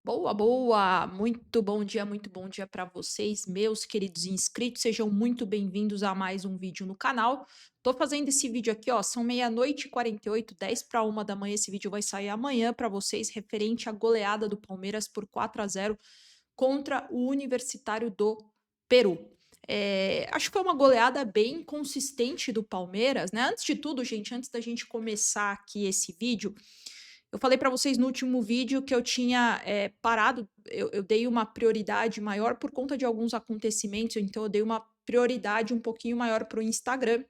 Boa, boa! Muito bom dia para vocês, meus queridos inscritos. Sejam muito bem-vindos a mais um vídeo no canal. Tô fazendo esse vídeo aqui, ó, são meia-noite e 48, 10 para 1 da manhã. Esse vídeo vai sair amanhã para vocês, referente à goleada do Palmeiras por 4-0 contra o Universitário do Peru. Acho que foi uma goleada bem consistente do Palmeiras, né? Antes de tudo, gente, antes da gente começar aqui esse vídeo, eu falei para vocês no último vídeo que eu tinha parado, eu dei uma prioridade maior por conta de alguns acontecimentos, então eu dei uma prioridade um pouquinho maior para o Instagram,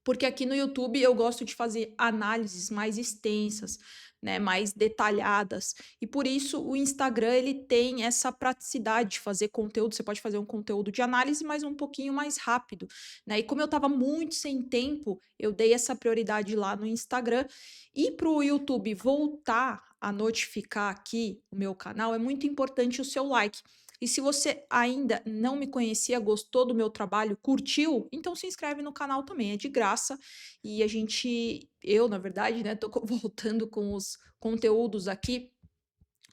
porque aqui no YouTube eu gosto de fazer análises mais extensas, né, mais detalhadas. E por isso o Instagram ele tem essa praticidade de fazer conteúdo. Você pode fazer um conteúdo de análise, mas um pouquinho mais rápido, né? E como eu estava muito sem tempo, eu dei essa prioridade lá no Instagram. E para o YouTube voltar a notificar aqui o meu canal, é muito importante o seu like. E se você ainda não me conhecia, gostou do meu trabalho, curtiu, então se inscreve no canal também, é de graça. E eu, na verdade, né, tô voltando com os conteúdos aqui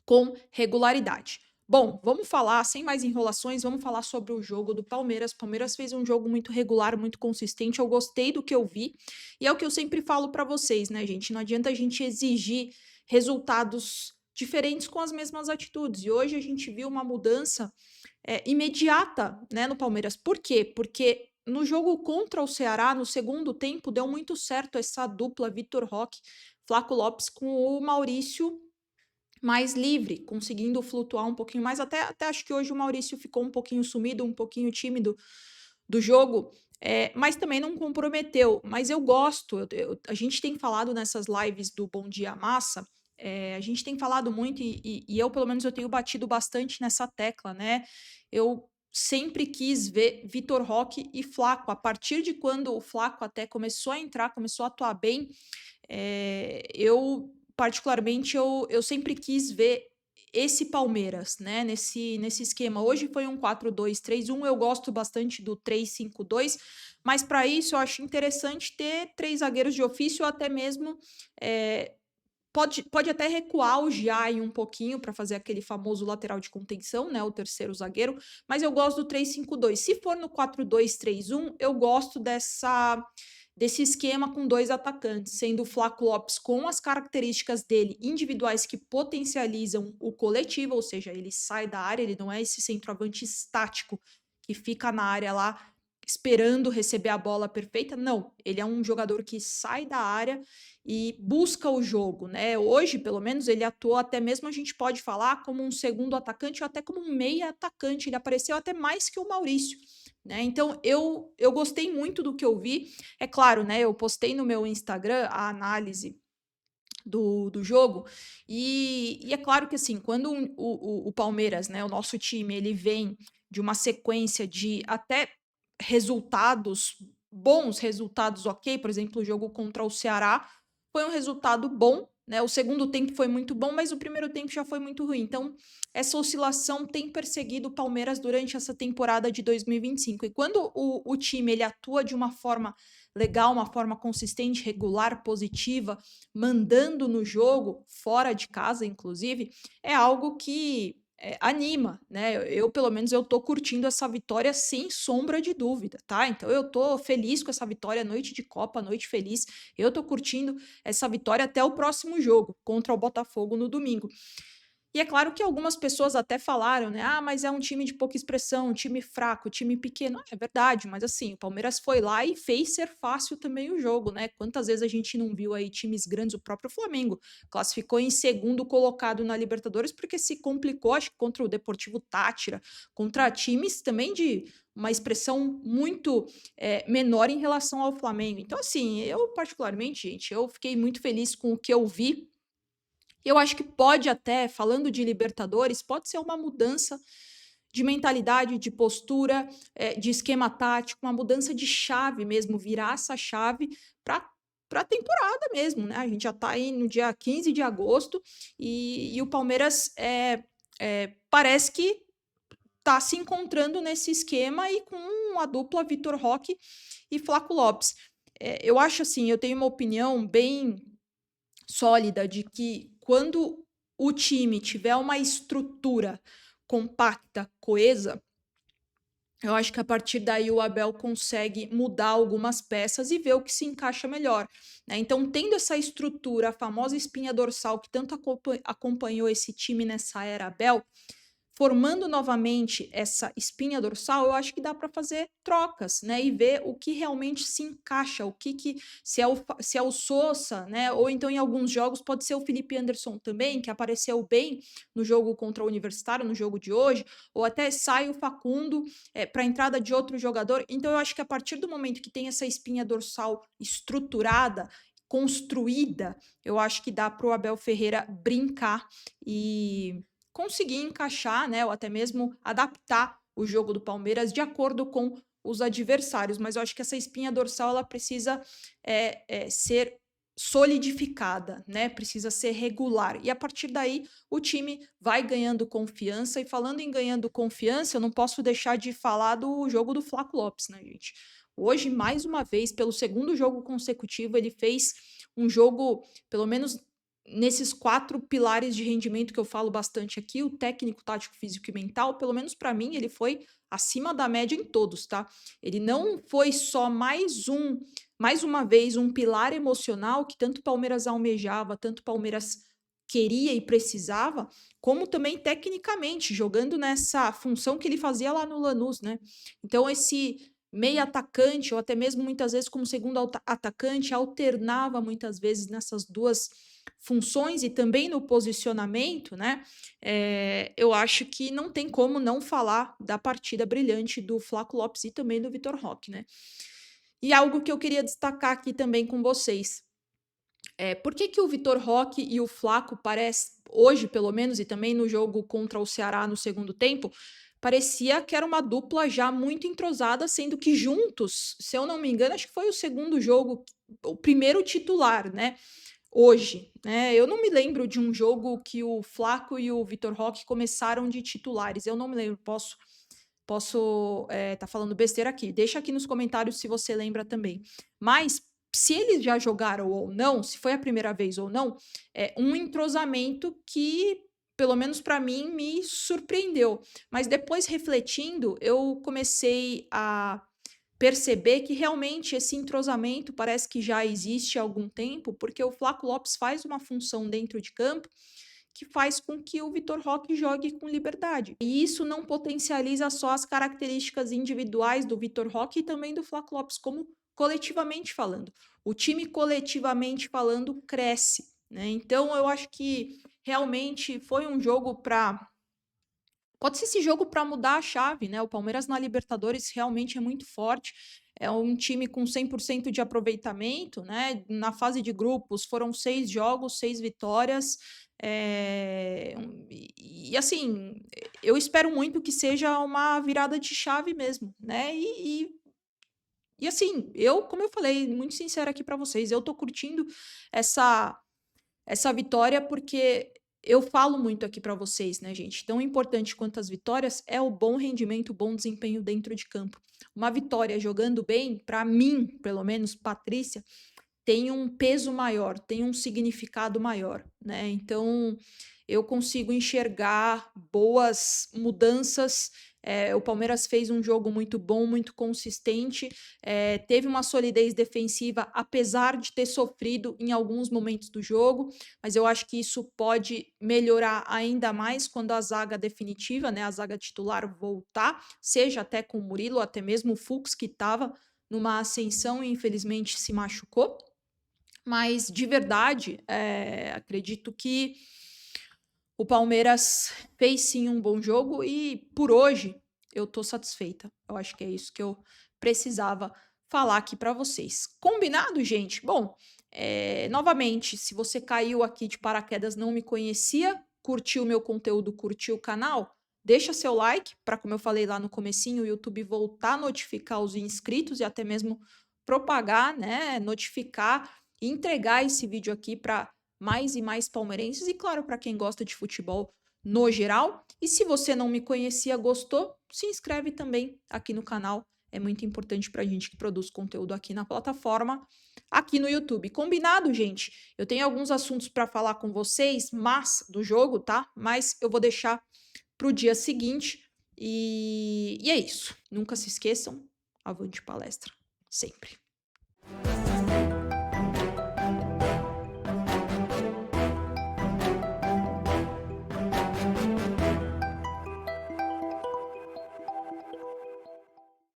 com regularidade. Bom, vamos falar, sem mais enrolações, vamos falar sobre o jogo do Palmeiras. Palmeiras fez um jogo muito regular, muito consistente. Eu gostei do que eu vi. E é o que eu sempre falo para vocês, né, gente? Não adianta a gente exigir resultados diferentes com as mesmas atitudes. E hoje a gente viu uma mudança imediata, né, no Palmeiras. Por quê? Porque no jogo contra o Ceará, no segundo tempo, deu muito certo essa dupla Vitor Roque, Flaco Lopes com o Maurício mais livre, conseguindo flutuar um pouquinho mais. Até acho que hoje o Maurício ficou um pouquinho sumido, um pouquinho tímido do jogo, mas também não comprometeu. Mas eu gosto, a gente tem falado nessas lives do Bom Dia Massa, a gente tem falado muito e eu, pelo menos, eu tenho batido bastante nessa tecla, né? Eu sempre quis ver Vitor Roque e Flaco. A partir de quando o Flaco até começou a entrar, começou a atuar bem, eu particularmente eu sempre quis ver esse Palmeiras, né, nesse esquema. Hoje foi um 4-2-3-1. Eu gosto bastante do 3-5-2, mas para isso eu acho interessante ter três zagueiros de ofício ou até mesmo pode até recuar o Giai um pouquinho para fazer aquele famoso lateral de contenção, né, o terceiro zagueiro, mas eu gosto do 3-5-2. Se for no 4-2-3-1, eu gosto desse esquema com dois atacantes, sendo o Flaco Lopes com as características dele individuais que potencializam o coletivo, ou seja, ele sai da área, ele não é esse centroavante estático que fica na área lá esperando receber a bola perfeita. Não, ele é um jogador que sai da área e busca o jogo, né? Hoje, pelo menos, ele atuou até mesmo, a gente pode falar, como um segundo atacante ou até como um meia atacante. Ele apareceu até mais que o Maurício, né? Então, eu gostei muito do que eu vi. É claro, né? Eu postei no meu Instagram a análise do jogo, e é claro que assim, quando o Palmeiras, né, o nosso time, ele vem de uma sequência de até resultados, bons resultados, ok, por exemplo, o jogo contra o Ceará foi um resultado bom, né? O segundo tempo foi muito bom, mas o primeiro tempo já foi muito ruim. Então, essa oscilação tem perseguido o Palmeiras durante essa temporada de 2025. E quando o time ele atua de uma forma legal, uma forma consistente, regular, positiva, mandando no jogo, fora de casa, inclusive, é algo que anima, né? Pelo menos, eu tô curtindo essa vitória sem sombra de dúvida, tá? Então, eu tô feliz com essa vitória, noite de Copa, noite feliz. Eu tô curtindo essa vitória até o próximo jogo, contra o Botafogo no domingo. E é claro que algumas pessoas até falaram, né? Ah, mas é um time de pouca expressão, um time fraco, um time pequeno. É verdade, mas assim, o Palmeiras foi lá e fez ser fácil também o jogo, né? Quantas vezes a gente não viu aí times grandes, o próprio Flamengo classificou em segundo colocado na Libertadores porque se complicou, acho que contra o Deportivo Tátira, contra times também de uma expressão muito menor em relação ao Flamengo. Então, assim, eu particularmente, gente, eu fiquei muito feliz com o que eu vi. Eu acho que pode até, falando de Libertadores, pode ser uma mudança de mentalidade, de postura, de esquema tático, uma mudança de chave mesmo, virar essa chave para a temporada mesmo, né? A gente já está aí no dia 15 de agosto e o Palmeiras parece que está se encontrando nesse esquema e com a dupla Vitor Roque e Flaco Lopes. Eu acho assim, eu tenho uma opinião bem sólida de que quando o time tiver uma estrutura compacta, coesa, eu acho que a partir daí o Abel consegue mudar algumas peças e ver o que se encaixa melhor, né? Então, tendo essa estrutura, a famosa espinha dorsal que tanto acompanhou esse time nessa era Abel, formando novamente essa espinha dorsal, eu acho que dá para fazer trocas, né? E ver o que realmente se encaixa, se é o Sousa, né? Ou então em alguns jogos pode ser o Felipe Anderson também, que apareceu bem no jogo contra o Universitário, no jogo de hoje, ou até sai o Facundo para a entrada de outro jogador. Então eu acho que a partir do momento que tem essa espinha dorsal estruturada, construída, eu acho que dá para o Abel Ferreira brincar e conseguir encaixar, né, ou até mesmo adaptar o jogo do Palmeiras de acordo com os adversários. Mas eu acho que essa espinha dorsal ela precisa ser solidificada, né? Precisa ser regular. E a partir daí o time vai ganhando confiança. E falando em ganhando confiança, eu não posso deixar de falar do jogo do Flaco Lopes, né, gente? Hoje, mais uma vez, pelo segundo jogo consecutivo, ele fez um jogo, pelo menos nesses 4 pilares de rendimento que eu falo bastante aqui, o técnico, tático, físico e mental, pelo menos para mim, ele foi acima da média em todos, tá? Ele não foi só mais uma vez, um pilar emocional que tanto o Palmeiras almejava, tanto o Palmeiras queria e precisava, como também tecnicamente, jogando nessa função que ele fazia lá no Lanús, né? Então, esse meia atacante, ou até mesmo muitas vezes como segundo atacante, alternava muitas vezes nessas duas funções e também no posicionamento, né? Eu acho que não tem como não falar da partida brilhante do Flaco Lopes e também do Vitor Roque, né? E algo que eu queria destacar aqui também com vocês. Por que o Vitor Roque e o Flaco parece, hoje pelo menos, e também no jogo contra o Ceará no segundo tempo, parecia que era uma dupla já muito entrosada, sendo que juntos, se eu não me engano, acho que foi o segundo jogo, o primeiro titular, né? Hoje, né? Eu não me lembro de um jogo que o Flaco e o Vitor Roque começaram de titulares. Eu não me lembro, posso tá falando besteira aqui. Deixa aqui nos comentários se você lembra também. Mas se eles já jogaram ou não, se foi a primeira vez ou não, é um entrosamento que, pelo menos para mim, me surpreendeu. Mas depois refletindo, eu comecei a perceber que realmente esse entrosamento parece que já existe há algum tempo, porque o Flaco Lopes faz uma função dentro de campo que faz com que o Vitor Roque jogue com liberdade. E isso não potencializa só as características individuais do Vitor Roque e também do Flaco Lopes, como coletivamente falando. O time coletivamente falando cresce, né? Então eu acho que realmente foi um jogo para pode ser esse jogo para mudar a chave, né? O Palmeiras na Libertadores realmente é muito forte. É um time com 100% de aproveitamento, né? Na fase de grupos foram 6 jogos, 6 vitórias. Assim, eu espero muito que seja uma virada de chave mesmo, né? E assim, como eu falei, muito sincera aqui para vocês, eu tô curtindo essa vitória, porque eu falo muito aqui para vocês, né, gente? Tão importante quanto as vitórias é o bom rendimento, o bom desempenho dentro de campo. Uma vitória jogando bem, para mim, pelo menos, Patrícia, tem um peso maior, tem um significado maior, né? Então, eu consigo enxergar boas mudanças. O Palmeiras fez um jogo muito bom, muito consistente, teve uma solidez defensiva, apesar de ter sofrido em alguns momentos do jogo, mas eu acho que isso pode melhorar ainda mais quando a zaga definitiva, né, a zaga titular voltar, seja até com o Murilo, até mesmo o Fux, que estava numa ascensão e infelizmente se machucou. Mas de verdade, acredito que o Palmeiras fez sim um bom jogo e por hoje eu tô satisfeita. Eu acho que é isso que eu precisava falar aqui para vocês. Combinado, gente? Bom, novamente, se você caiu aqui de paraquedas, não me conhecia, curtiu o meu conteúdo, curtiu o canal, deixa seu like para, como eu falei lá no comecinho, o YouTube voltar a notificar os inscritos e até mesmo propagar, né, notificar e entregar esse vídeo aqui para mais e mais palmeirenses e, claro, para quem gosta de futebol no geral. E se você não me conhecia, gostou, se inscreve também aqui no canal. é muito importante pra gente que produz conteúdo aqui na plataforma, aqui no YouTube. Combinado, gente? Eu tenho alguns assuntos para falar com vocês, mas do jogo, tá? Mas eu vou deixar pro dia seguinte. E é isso. Nunca se esqueçam, avante palestra, sempre.